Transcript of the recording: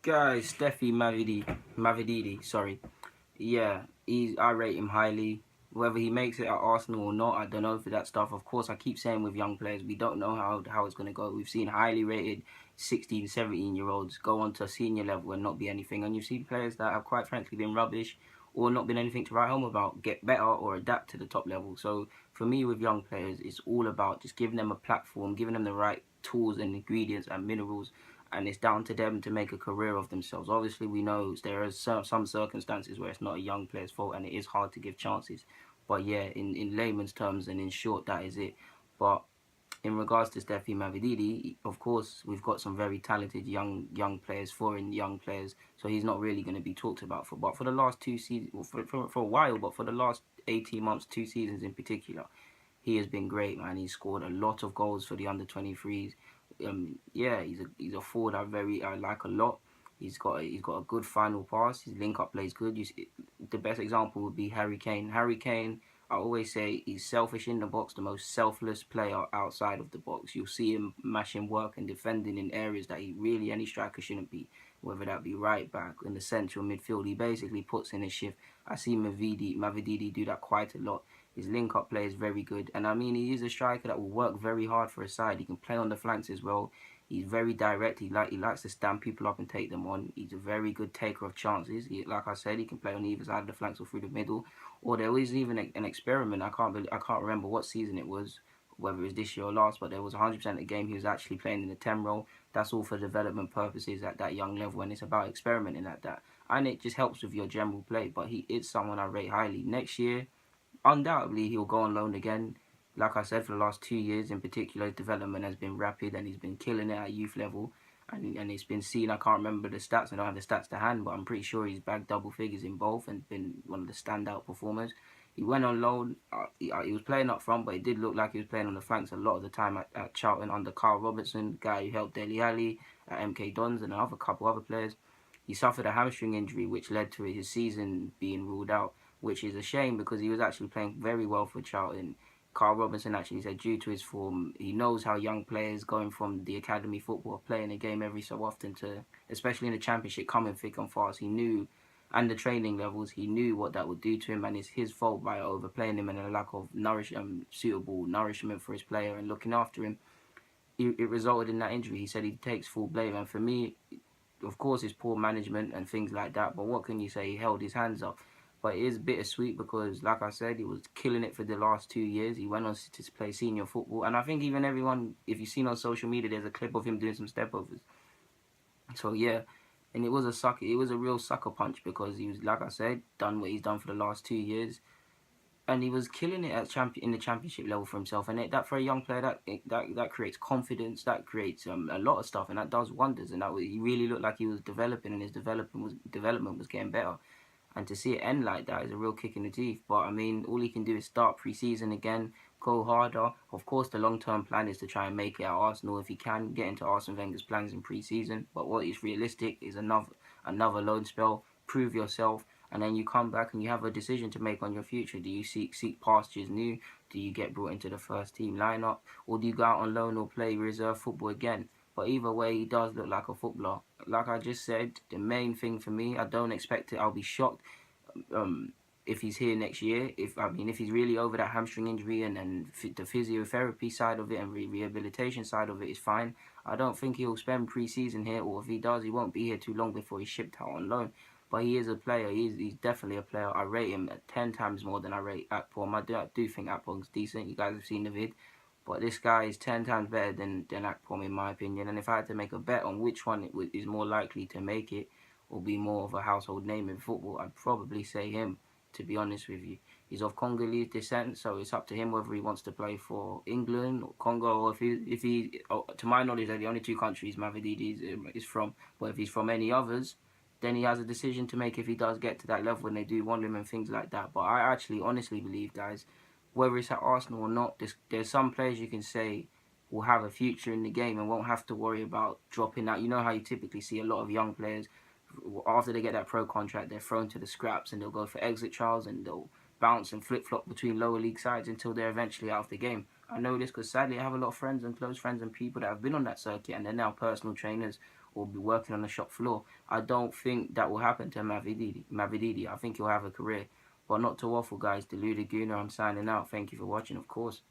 guy, Stephy Mavididi, sorry. Yeah, I rate him highly. Whether he makes it at Arsenal or not, I don't know for that stuff. Of course, I keep saying with young players, we don't know how it's going to go. We've seen highly rated 16, 17-year-olds go on to a senior level and not be anything. And you've seen players that have quite frankly been rubbish or not been anything to write home about get better or adapt to the top level. So for me with young players, it's all about just giving them a platform, giving them the right tools and ingredients and minerals, and it's down to them to make a career of themselves. Obviously, we know there are some circumstances where it's not a young player's fault and it is hard to give chances. But yeah, in layman's terms and in short, that is it. But in regards to Stephy Mavididi, of course, we've got some very talented young players, foreign young players, so he's not really going to be talked about for. But for the last 2 seasons, well, for a while, but for the last 18 months, 2 seasons in particular, he has been great, man. He's scored a lot of goals for the under 23s. Yeah, he's a forward I like a lot. He's got a good final pass. His link up play is good. The best example would be Harry Kane. Harry Kane, I always say he's selfish in the box, the most selfless player outside of the box. You'll see him mashing work and defending in areas that any striker shouldn't be, whether that be right back in the central midfield. He basically puts in a shift. I see Mavididi do that quite a lot. His link-up play is very good. And I mean, he is a striker that will work very hard for his side. He can play on the flanks as well. He's very direct. He likes to stand people up and take them on. He's a very good taker of chances. Like I said, he can play on either side of the flanks or through the middle. Or there was even an experiment. I can't remember what season it was, whether it was this year or last, but there was 100% of the game he was actually playing in the 10 role. That's all for development purposes at that young level, and it's about experimenting at that. And it just helps with your general play. But he is someone I rate highly. Next year, undoubtedly he'll go on loan again. Like I said, for the last 2 years in particular, his development has been rapid and he's been killing it at youth level. And it's been seen. I can't remember the stats. I don't have the stats to hand, but I'm pretty sure he's bagged double figures in both and been one of the standout performers. He went on loan. He was playing up front, but it did look like he was playing on the flanks a lot of the time at Charlton under Carl Robertson, guy who helped Dele Alli at MK Dons and a couple other players. He suffered a hamstring injury, which led to his season being ruled out, which is a shame because he was actually playing very well for Charlton. Carl Robinson actually said due to his form, he knows how young players going from the academy football are playing a game every so often to, especially in the championship, coming thick and fast. He knew, and the training levels, he knew what that would do to him, and it's his fault by overplaying him and a lack of suitable nourishment for his player and looking after him. It resulted in that injury. He said he takes full blame, and for me, of course, it's poor management and things like that. But what can you say? He held his hands up. But it is bittersweet because, like I said, he was killing it for the last 2 years. He went on to play senior football. And I think even everyone, if you've seen on social media, there's a clip of him doing some step-overs. So, yeah. And it was a real sucker punch because he was, like I said, done what he's done for the last 2 years. And he was killing it in the championship level for himself. And that for a young player, that creates confidence, that creates a lot of stuff. And that does wonders. And he really looked like he was developing and his development was getting better. And to see it end like that is a real kick in the teeth. But, I mean, all he can do is start pre-season again, go harder. Of course, the long-term plan is to try and make it at Arsenal if he can get into Arsene Wenger's plans in pre-season. But what is realistic is another loan spell, prove yourself, and then you come back and you have a decision to make on your future. Do you seek pastures new? Do you get brought into the first team lineup? Or do you go out on loan or play reserve football again? But either way, he does look like a footballer. Like I just said, the main thing for me, I don't expect it. I'll be shocked if he's here next year. If he's really over that hamstring injury and the physiotherapy side of it and rehabilitation side of it is fine. I don't think he'll spend pre-season here, or if he does, he won't be here too long before he's shipped out on loan. But he is a player. He's definitely a player. I rate him 10 times more than I rate Akpom. I do think Akpom's decent. You guys have seen the vid. But this guy is 10 times better than Akpom, in my opinion. And if I had to make a bet on which one is more likely to make it or be more of a household name in football, I'd probably say him, to be honest with you. He's of Congolese descent, so it's up to him whether he wants to play for England or Congo, or if he to my knowledge, they're the only two countries Mavididi is from. But if he's from any others, then he has a decision to make if he does get to that level when they do want him and things like that. But I actually honestly believe, guys, whether it's at Arsenal or not, there's some players you can say will have a future in the game and won't have to worry about dropping out. You know how you typically see a lot of young players, after they get that pro contract, they're thrown to the scraps and they'll go for exit trials and they'll bounce and flip-flop between lower league sides until they're eventually out of the game. I know this because sadly I have a lot of friends and close friends and people that have been on that circuit and they're now personal trainers or be working on the shop floor. I don't think that will happen to Mavididi. I think he'll have a career. But not to waffle, guys. The Laguna, I'm signing out. Thank you for watching, of course.